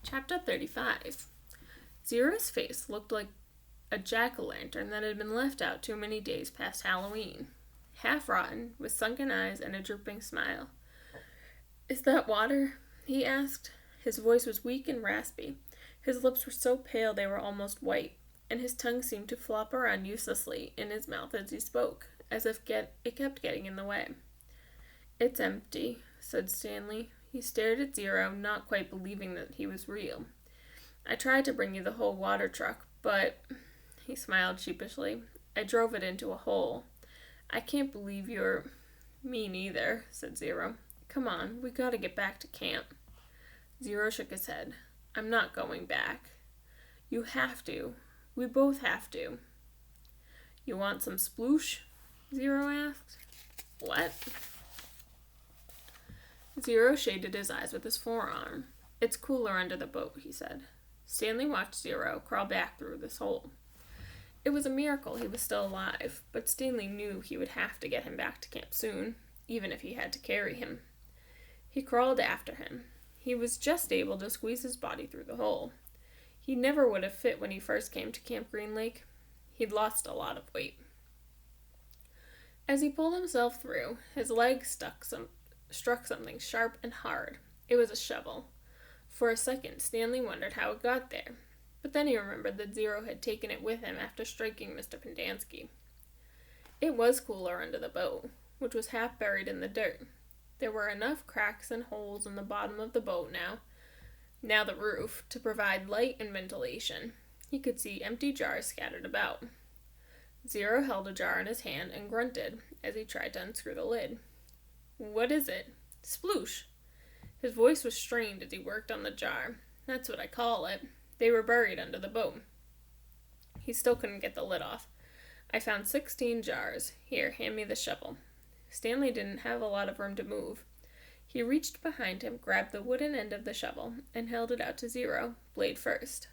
Chapter 35. Zero's face looked like a jack-o'-lantern that had been left out too many days past Halloween. Half rotten, with sunken eyes and a drooping smile. "Is that water?" he asked. His voice was weak and raspy. His lips were so pale they were almost white, and his tongue seemed to flop around uselessly in his mouth as he spoke, as if it kept getting in the way. "It's empty," said Stanley. He stared at Zero, not quite believing that he was real. "I tried to bring you the whole water truck, but," he smiled sheepishly, "I drove it into a hole. I can't believe you're—" "Me neither," said Zero. "Come on, we gotta get back to camp." Zero shook his head. "I'm not going back." "You have to. We both have to." "You want some sploosh?" Zero asked. "What?" Zero shaded his eyes with his forearm. "It's cooler under the boat," he said. Stanley watched Zero crawl back through this hole. It was a miracle he was still alive, but Stanley knew he would have to get him back to camp soon, even if he had to carry him. He crawled after him. He was just able to squeeze his body through the hole. He never would have fit when he first came to Camp Green Lake. He'd lost a lot of weight. As he pulled himself through, his leg struck something sharp and hard. It was a shovel. For a second, Stanley wondered how it got there, but then he remembered that Zero had taken it with him after striking Mr. Pendanski. It was cooler under the boat, which was half buried in the dirt. There were enough cracks and holes in the bottom of the boat now the roof, to provide light and ventilation. He could see empty jars scattered about. Zero held a jar in his hand and grunted as he tried to unscrew the lid. "What is it?" "Sploosh." His voice was strained as he worked on the jar. "That's what I call it. They were buried under the boat." He still couldn't get the lid off. "I found 16 jars. Here, hand me the shovel." Stanley didn't have a lot of room to move. He reached behind him, grabbed the wooden end of the shovel, and held it out to Zero, blade first.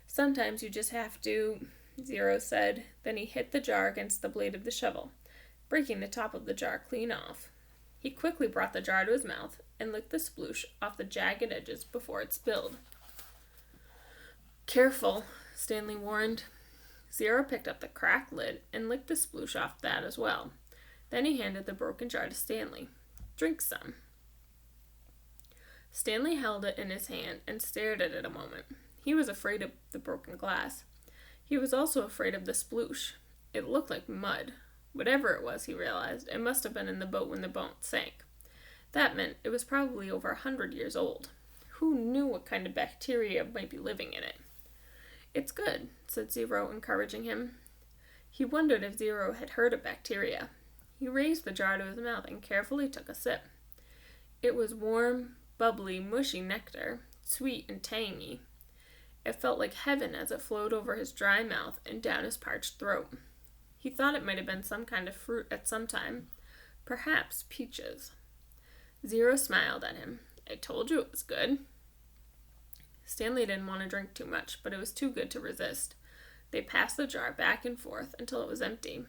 "Sometimes you just have to," Zero said. Then he hit the jar against the blade of the shovel, breaking the top of the jar clean off. He quickly brought the jar to his mouth and licked the sploosh off the jagged edges before it spilled. "Careful," Stanley warned. Zero picked up the cracked lid and licked the sploosh off that as well. Then he handed the broken jar to Stanley. "Drink some." Stanley held it in his hand and stared at it a moment. He was afraid of the broken glass. He was also afraid of the sploosh. It looked like mud. Whatever it was, he realized, it must have been in the boat when the boat sank. That meant it was probably over 100 years old. Who knew what kind of bacteria might be living in it? "It's good," said Zero, encouraging him. He wondered if Zero had heard of bacteria. He raised the jar to his mouth and carefully took a sip. It was warm, bubbly, mushy nectar, sweet and tangy. It felt like heaven as it flowed over his dry mouth and down his parched throat. He thought it might have been some kind of fruit at some time, perhaps peaches. Zero smiled at him. "I told you it was good." Stanley didn't want to drink too much, but it was too good to resist. They passed the jar back and forth until it was empty.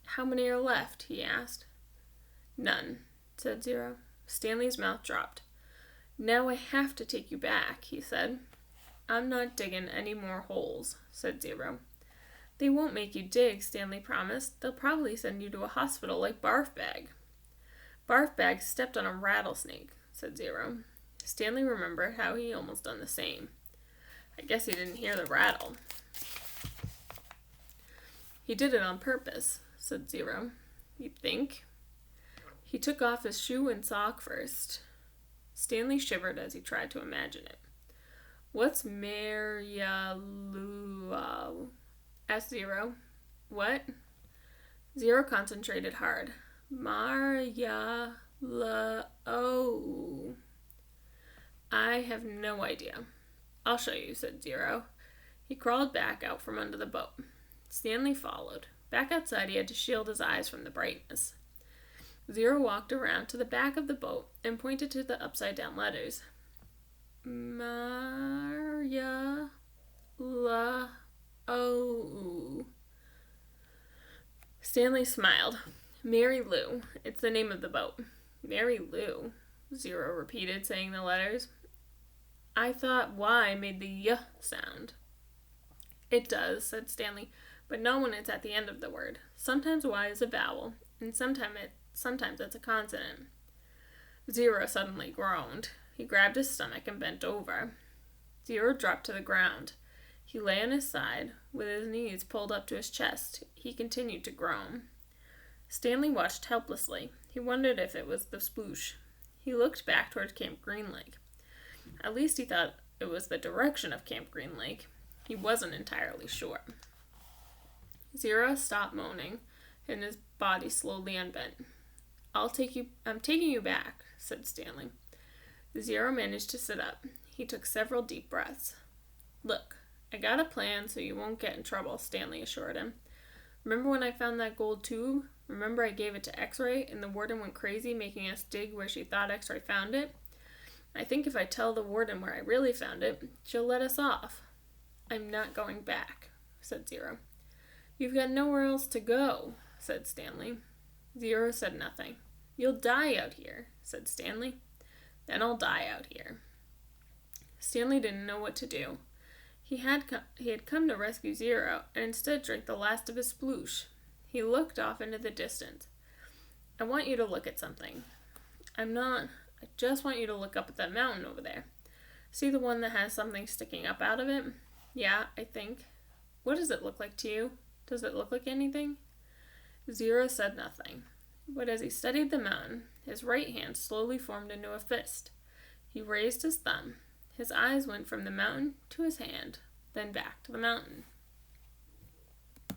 "How many are left?" he asked. "None," said Zero. Stanley's mouth dropped. "Now I have to take you back," he said. "I'm not digging any more holes," said Zero. "They won't make you dig," Stanley promised. "They'll probably send you to a hospital like Barfbag." "Barfbag stepped on a rattlesnake," said Zero. Stanley remembered how he almost done the same. "I guess he didn't hear the rattle." "He did it on purpose," said Zero. "You think?" "He took off his shoe and sock first." Stanley shivered as he tried to imagine it. "What's Marialuau?" asked Zero. "What?" Zero concentrated hard. "Marialuau. I have no idea." "I'll show you," said Zero. He crawled back out from under the boat. Stanley followed. Back outside, he had to shield his eyes from the brightness. Zero walked around to the back of the boat and pointed to the upside-down letters. "Marialuau. Stanley smiled. "Mary Lou. It's the name of the boat." "Mary Lou," Zero repeated, saying the letters. I thought Y made the Y sound. It does, said Stanley, but not when it's at the end of the word. Sometimes Y is a vowel, and sometimes it's a consonant. Zero suddenly groaned. He grabbed his stomach and bent over. Zero dropped to the ground. He lay on his side, with his knees pulled up to his chest. He continued to groan. Stanley watched helplessly. He wondered if it was the sploosh. He looked back toward Camp Green Lake. At least he thought it was the direction of Camp Green Lake. He wasn't entirely sure. Zero stopped moaning, and his body slowly unbent. I'm taking you back, said Stanley. Zero managed to sit up. He took several deep breaths. Look, I got a plan so you won't get in trouble, Stanley assured him. Remember when I found that gold tube? Remember I gave it to X-Ray and the warden went crazy making us dig where she thought X-Ray found it? I think if I tell the warden where I really found it, she'll let us off. I'm not going back, said Zero. You've got nowhere else to go, said Stanley. Zero said nothing. You'll die out here, said Stanley. Then I'll die out here. Stanley didn't know what to do. He had come to rescue Zero, and instead drank the last of his sploosh. He looked off into the distance. I want you to look at something. I just want you to look up at that mountain over there. See the one that has something sticking up out of it? Yeah, I think. What does it look like to you? Does it look like anything? Zero said nothing. But as he studied the mountain, his right hand slowly formed into a fist. He raised his thumb. His eyes went from the mountain to his hand, then back to the mountain.